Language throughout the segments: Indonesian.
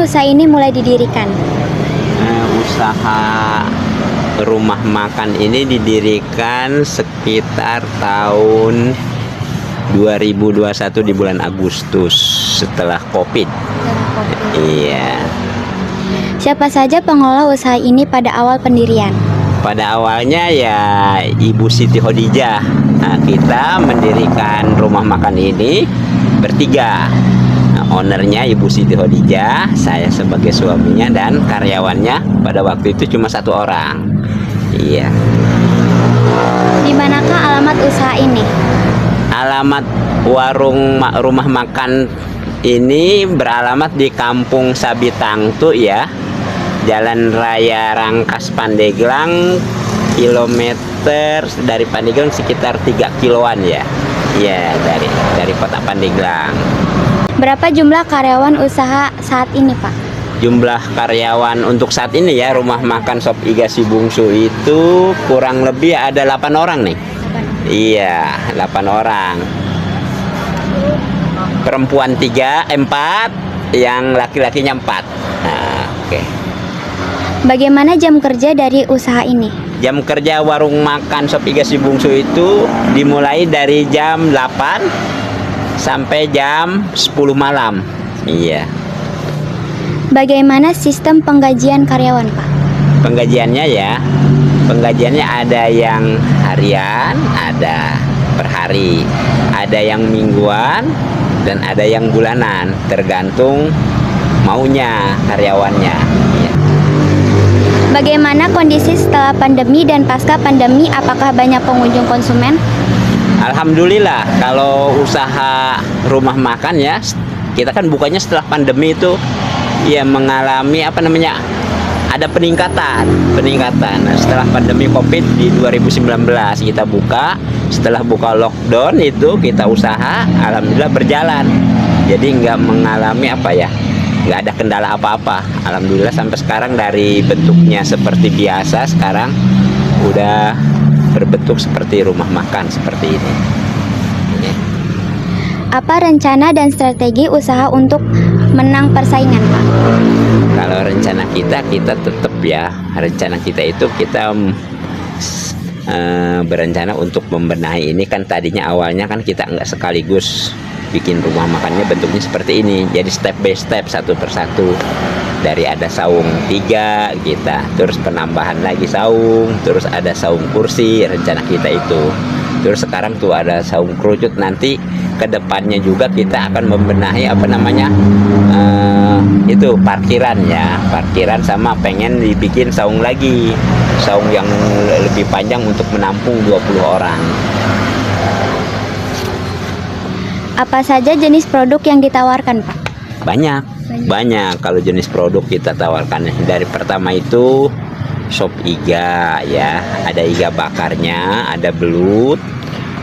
kapan usaha ini mulai didirikan? Usaha rumah makan ini didirikan sekitar tahun 2021 di bulan Agustus setelah COVID. Iya. Siapa saja pengelola usaha ini pada awal pendirian? Pada awalnya ya Ibu Siti Khadijah. Nah, kita mendirikan rumah makan ini bertiga. Nah, ownernya Ibu Siti Khadijah, saya sebagai suaminya, dan karyawannya pada waktu itu cuma 1 orang. Iya. Di manakah alamat usaha ini? Alamat rumah makan ini beralamat di Kampung Sabitangtu ya, Jalan Raya Rangkas Pandeglang, kilometer dari Pandeglang sekitar 3 kiloan ya. Ya, dari kota Pandeglang. Berapa jumlah karyawan usaha saat ini, Pak? Jumlah karyawan untuk saat ini ya, rumah makan Sop Iga Si Bungsu itu kurang lebih ada 8 orang nih. Iya, 8 orang. Perempuan 4, yang laki-lakinya 4. Nah, oke. Bagaimana jam kerja dari usaha ini? Jam kerja warung makan Sop Iga Si Bungsu itu dimulai dari jam 8 sampai jam 10 malam. Iya. Bagaimana sistem penggajian karyawan, Pak? Penggajiannya ya, penggajiannya ada yang harian, ada per hari, ada yang mingguan, dan ada yang bulanan, tergantung maunya karyawannya. Ya. Bagaimana kondisi setelah pandemi dan pasca pandemi? Apakah banyak pengunjung konsumen? Alhamdulillah, kalau usaha rumah makan ya, kita kan bukanya setelah pandemi itu ya mengalami ada peningkatan. Nah, setelah pandemi COVID di 2019 kita buka, setelah buka lockdown itu kita usaha, alhamdulillah berjalan. Jadi nggak mengalami nggak ada kendala apa-apa. Alhamdulillah sampai sekarang dari bentuknya seperti biasa, sekarang udah berbentuk seperti rumah makan seperti ini. Apa rencana dan strategi usaha untuk menang persaingan, Pak? Kalau rencana kita tetap ya, rencana kita itu kita berencana untuk membenahi ini. Kan tadinya awalnya kan kita nggak sekaligus bikin rumah makannya bentuknya seperti ini, jadi step by step, satu persatu. Dari ada saung 3 kita, terus penambahan lagi saung, terus ada saung kursi, rencana kita itu. Terus sekarang tuh ada saung kerucut, nanti kedepannya juga kita akan membenahi itu parkiran ya, parkiran, sama pengen dibikin saung lagi, saung yang lebih panjang untuk menampung 20 orang. Apa saja jenis produk yang ditawarkan, Pak? Banyak kalau jenis produk kita tawarkan. Dari pertama itu sop iga ya, ada iga bakarnya, ada belut,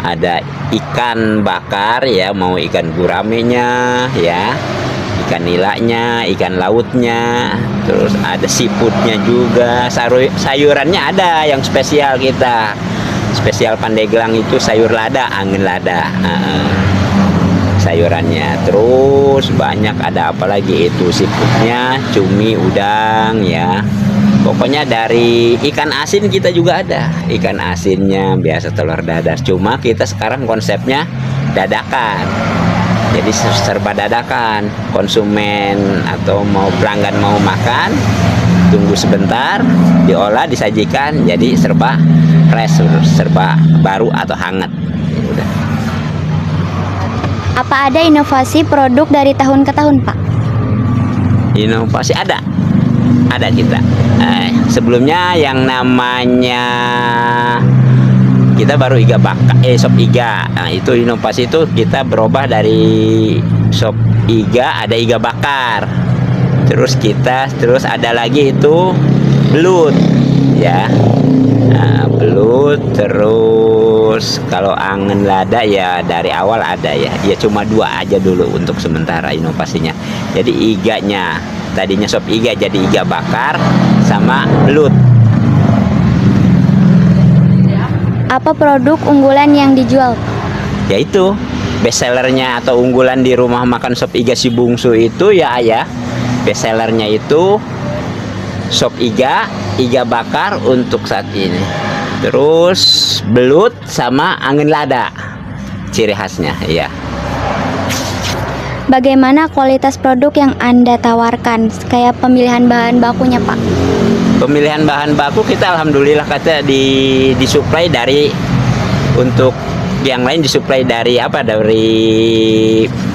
ada ikan bakar ya, mau ikan guramenya ya, ikan nilanya, ikan lautnya, terus ada seafoodnya juga, sayurannya ada yang spesial kita, spesial Pandeglang itu sayur lada, angin lada. Sayurannya, terus banyak, ada apa lagi itu, seafoodnya, cumi, udang ya, pokoknya dari ikan asin kita juga ada, ikan asinnya biasa telur dadar, cuma kita sekarang konsepnya dadakan, jadi serba dadakan. Konsumen atau pelanggan mau makan, tunggu sebentar, diolah, disajikan, jadi serba fresh, serba baru atau hangat. Udah. Apa ada inovasi produk dari tahun ke tahun, Pak? Inovasi ada kita. Sebelumnya yang namanya kita baru iga bakar, sop iga. Nah, itu inovasi itu kita berubah dari sop iga, ada iga bakar. Terus ada lagi itu belut ya. Nah, belut, terus kalau angin lada ya dari awal ada ya, cuma 2 aja dulu untuk sementara inovasinya. Jadi iganya tadinya sop iga jadi iga bakar sama belut. Apa produk unggulan yang dijual? Yaitu best sellernya atau unggulan di rumah makan Sop Iga Si Bungsu itu ya Best sellernya itu sop iga, iga bakar untuk saat ini. Terus belut sama angin lada, ciri khasnya ya. Bagaimana kualitas produk yang Anda tawarkan? Kayak pemilihan bahan bakunya, Pak. Pemilihan bahan baku kita alhamdulillah kata disuplai dari, untuk yang lain disuplai dari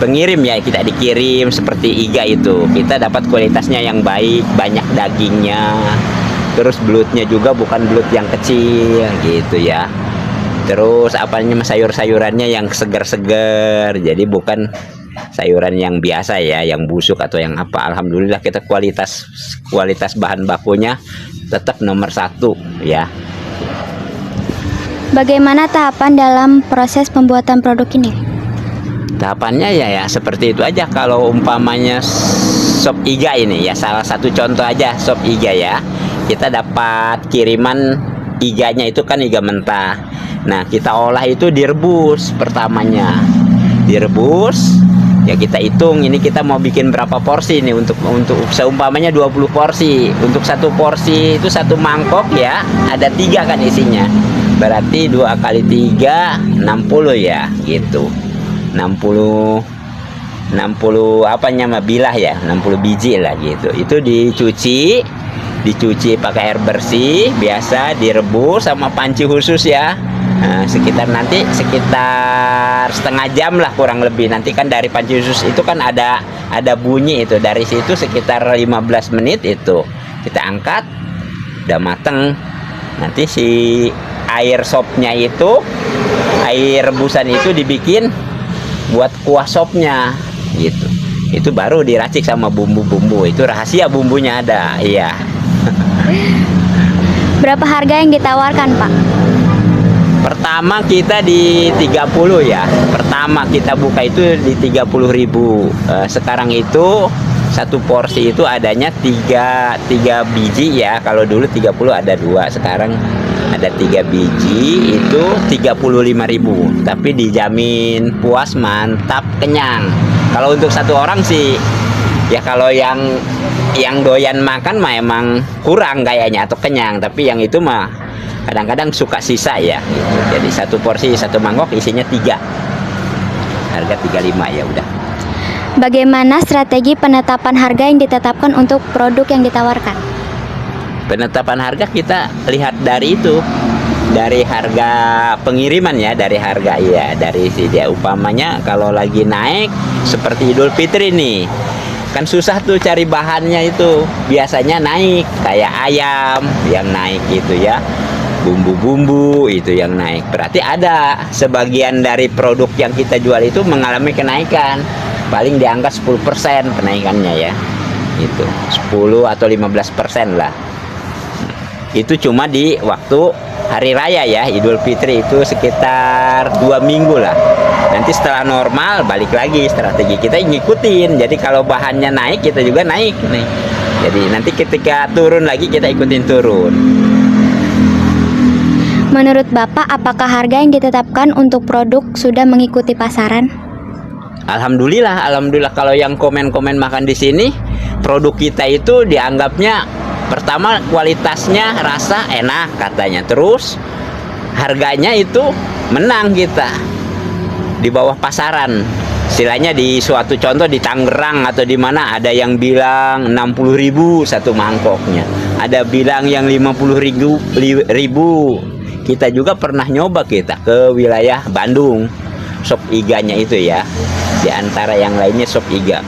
pengirim ya, kita dikirim seperti iga itu kita dapat kualitasnya yang baik, banyak dagingnya, terus belutnya juga bukan belut yang kecil gitu ya. Terus sayur-sayurannya yang segar-segar, jadi bukan sayuran yang biasa ya, yang busuk atau yang apa. Alhamdulillah kita kualitas bahan bakunya tetap nomor 1 ya. Bagaimana tahapan dalam proses pembuatan produk ini? Tahapannya ya seperti itu aja. Kalau umpamanya sop iga ini ya, salah satu contoh aja sop iga ya, kita dapat kiriman iganya itu kan iga mentah. Nah kita olah itu direbus, pertamanya direbus ya, kita hitung ini kita mau bikin berapa porsi nih, untuk seumpamanya 20 porsi. Untuk satu porsi itu satu mangkok ya, ada 3 kan isinya, berarti 2 kali 3 60 ya gitu. 60 bilah ya, 60 biji lah gitu. Itu dicuci pakai air bersih biasa, direbus sama panci khusus ya. Nah, sekitar setengah jam lah kurang lebih. Nanti kan dari panci khusus itu kan ada bunyi itu, dari situ sekitar 15 menit itu kita angkat, udah mateng. Nanti si air sopnya itu, air rebusan itu dibikin buat kuah sopnya gitu. Itu baru diracik sama bumbu-bumbu, itu rahasia bumbunya ada iya. Berapa harga yang ditawarkan, Pak? Pertama kita di 30 ya. Pertama kita buka itu di 30.000. Sekarang itu satu porsi itu adanya 3 biji ya. Kalau dulu 30 ada 2, sekarang ada 3 biji itu 35.000. Tapi dijamin puas, mantap, kenyang. Kalau untuk satu orang sih ya, kalau yang doyan makan mah emang kurang kayaknya atau kenyang, tapi yang itu mah kadang-kadang suka sisa ya gitu. Jadi satu porsi satu mangkok isinya 3, harga 35 ya udah. Bagaimana strategi penetapan harga yang ditetapkan untuk produk yang ditawarkan? Penetapan harga kita lihat dari itu, dari harga pengiriman ya, dari harga ya, dari si dia. Umpamanya kalau lagi naik seperti Idul Fitri nih, kan susah tuh cari bahannya, itu biasanya naik kayak ayam yang naik gitu ya, bumbu-bumbu itu yang naik. Berarti ada sebagian dari produk yang kita jual itu mengalami kenaikan, paling di angka 10% kenaikannya ya, itu 10 atau 15% lah. Itu cuma di waktu hari raya ya, Idul Fitri itu sekitar 2 minggu lah. Nanti setelah normal balik lagi, strategi kita ngikutin. Jadi kalau bahannya naik kita juga naik nih. Jadi nanti ketika turun lagi kita ikutin turun. Menurut Bapak, apakah harga yang ditetapkan untuk produk sudah mengikuti pasaran? Alhamdulillah kalau yang komen-komen makan di sini, produk kita itu dianggapnya pertama kualitasnya, rasa enak katanya. Terus harganya itu menang kita di bawah pasaran. Istilahnya di suatu contoh di Tangerang atau di mana ada yang bilang 60.000 satu mangkoknya, ada bilang yang 50.000. Kita juga pernah nyoba kita ke wilayah Bandung, sop iganya itu ya, di antara yang lainnya sop iga.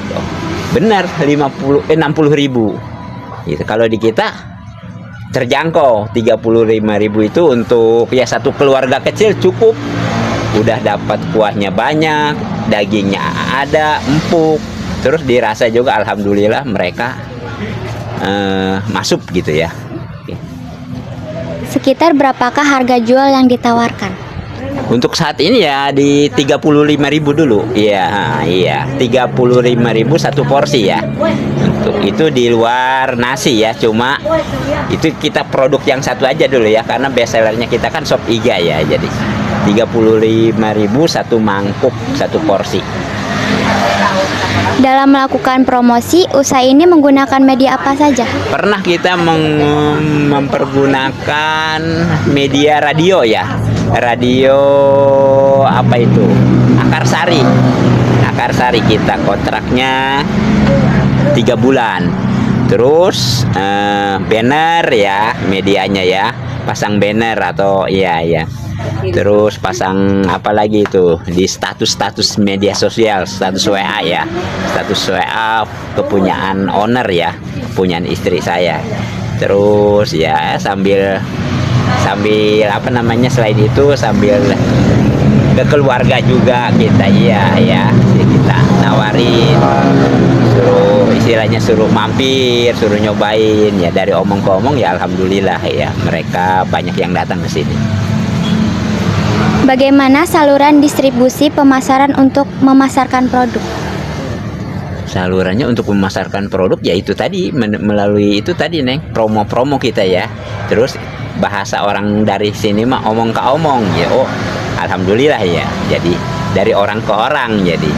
Benar 60.000 gitu. Kalau di kita terjangkau 35.000 itu untuk ya satu keluarga kecil cukup, udah dapat kuahnya banyak, dagingnya ada empuk, terus dirasa juga alhamdulillah mereka masuk gitu ya. Sekitar berapakah harga jual yang ditawarkan? Untuk saat ini ya di 35.000 dulu. Iya, 35.000 satu porsi ya. Untuk itu di luar nasi ya, cuma itu kita produk yang satu aja dulu ya, karena best sellernya kita kan sop iga ya. Jadi 35.000 satu mangkuk satu porsi. Dalam melakukan promosi, usaha ini menggunakan media apa saja? Pernah kita mempergunakan media radio ya. Radio apa itu? Akarsari. Akarsari kita kontraknya 3 bulan. Terus banner ya, medianya ya. Pasang banner atau iya ya. Terus pasang apa lagi itu di status media sosial, status WA ya, status WA kepunyaan owner ya, kepunyaan istri saya. Terus ya sambil apa namanya, selain itu sambil ke keluarga juga kita kita nawarin, suruh mampir, suruh nyobain ya. Dari omong ke omong ya alhamdulillah ya, mereka banyak yang datang ke sini. Bagaimana saluran distribusi pemasaran untuk memasarkan produk? Salurannya untuk memasarkan produk ya itu tadi, melalui itu tadi Neng, promo-promo kita ya. Terus bahasa orang dari sini mah omong ke omong ya. Oh alhamdulillah ya, jadi dari orang ke orang. Jadi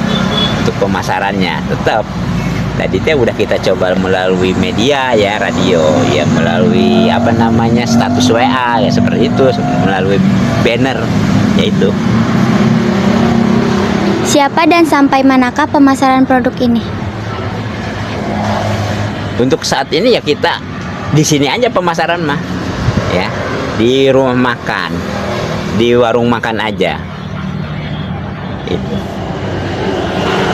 untuk pemasarannya tetap tadi teh udah kita coba melalui media ya, radio ya, melalui apa namanya status WA ya, seperti itu, melalui banner yaitu. Siapa dan sampai manakah pemasaran produk ini? Untuk saat ini ya kita di sini aja pemasaran mah ya, di rumah makan, di warung makan aja itu.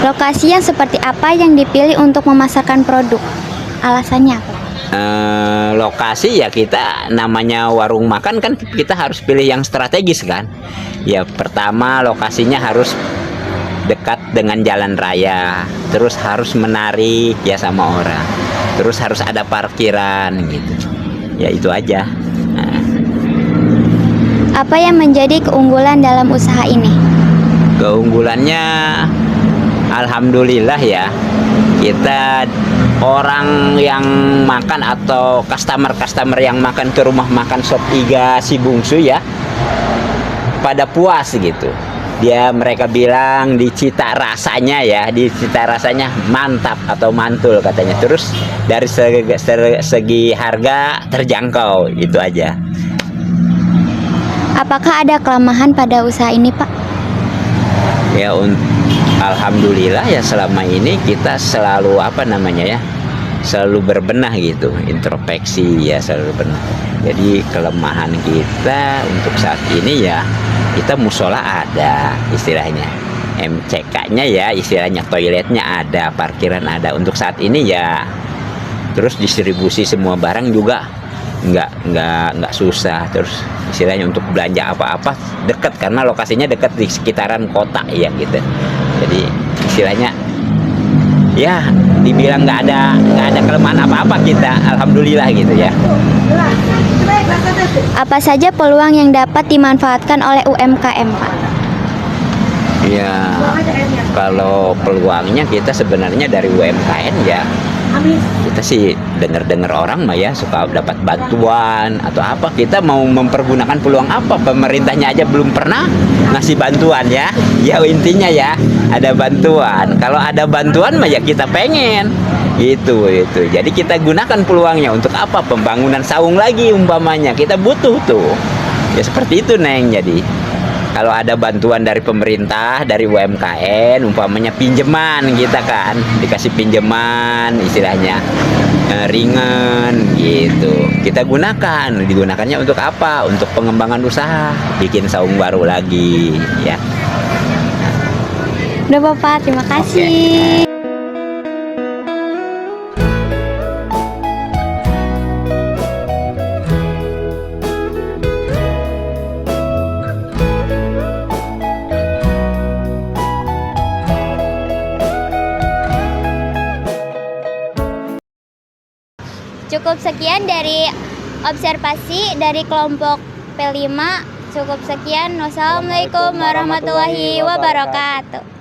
Lokasi yang seperti apa yang dipilih untuk memasarkan produk? Alasannya apa? Lokasi ya, kita namanya warung makan kan kita harus pilih yang strategis kan ya. Pertama lokasinya harus dekat dengan jalan raya, terus harus menarik ya sama orang, terus harus ada parkiran gitu ya, itu aja. Apa yang menjadi keunggulan dalam usaha ini? Keunggulannya alhamdulillah ya, kita orang yang makan atau customer yang makan ke rumah makan Sop Iga Si Bungsu ya, pada puas gitu. Mereka bilang dicita rasanya ya, dicita rasanya mantap atau mantul katanya. Terus dari segi harga terjangkau, itu aja. Apakah ada kelemahan pada usaha ini, Pak? Ya alhamdulillah ya, selama ini kita selalu apa namanya ya, selalu berbenah gitu, introspeksi ya, selalu berbenah. Jadi kelemahan kita untuk saat ini ya, kita musola ada istilahnya, MCK-nya ya istilahnya, toiletnya ada, parkiran ada untuk saat ini ya. Terus distribusi semua barang juga nggak susah. Terus istilahnya untuk belanja apa-apa dekat, karena lokasinya dekat di sekitaran kota ya gitu. Jadi istilahnya ya dibilang nggak ada kelemahan apa-apa kita, alhamdulillah gitu ya. Apa saja peluang yang dapat dimanfaatkan oleh UMKM, Pak? Ya kalau peluangnya kita sebenarnya dari UMKM ya, kita sih dengar orang mah ya suka dapat bantuan atau apa. Kita mau mempergunakan peluang apa? Pemerintahnya aja belum pernah ngasih bantuan ya. Ya intinya ya ada bantuan. Kalau ada bantuan mah ya kita pengen gitu. Jadi kita gunakan peluangnya untuk apa? Pembangunan saung lagi umpamanya, kita butuh tuh ya, seperti itu Neng. Jadi kalau ada bantuan dari pemerintah, dari UMKM, umpamanya pinjaman kita kan, dikasih pinjaman istilahnya ringan gitu, kita digunakannya untuk apa? Untuk pengembangan usaha, bikin saung baru lagi ya. Udah Bapak, terima kasih. Oke. Cukup sekian dari observasi dari kelompok P5. Cukup sekian. Wassalamualaikum warahmatullahi wabarakatuh.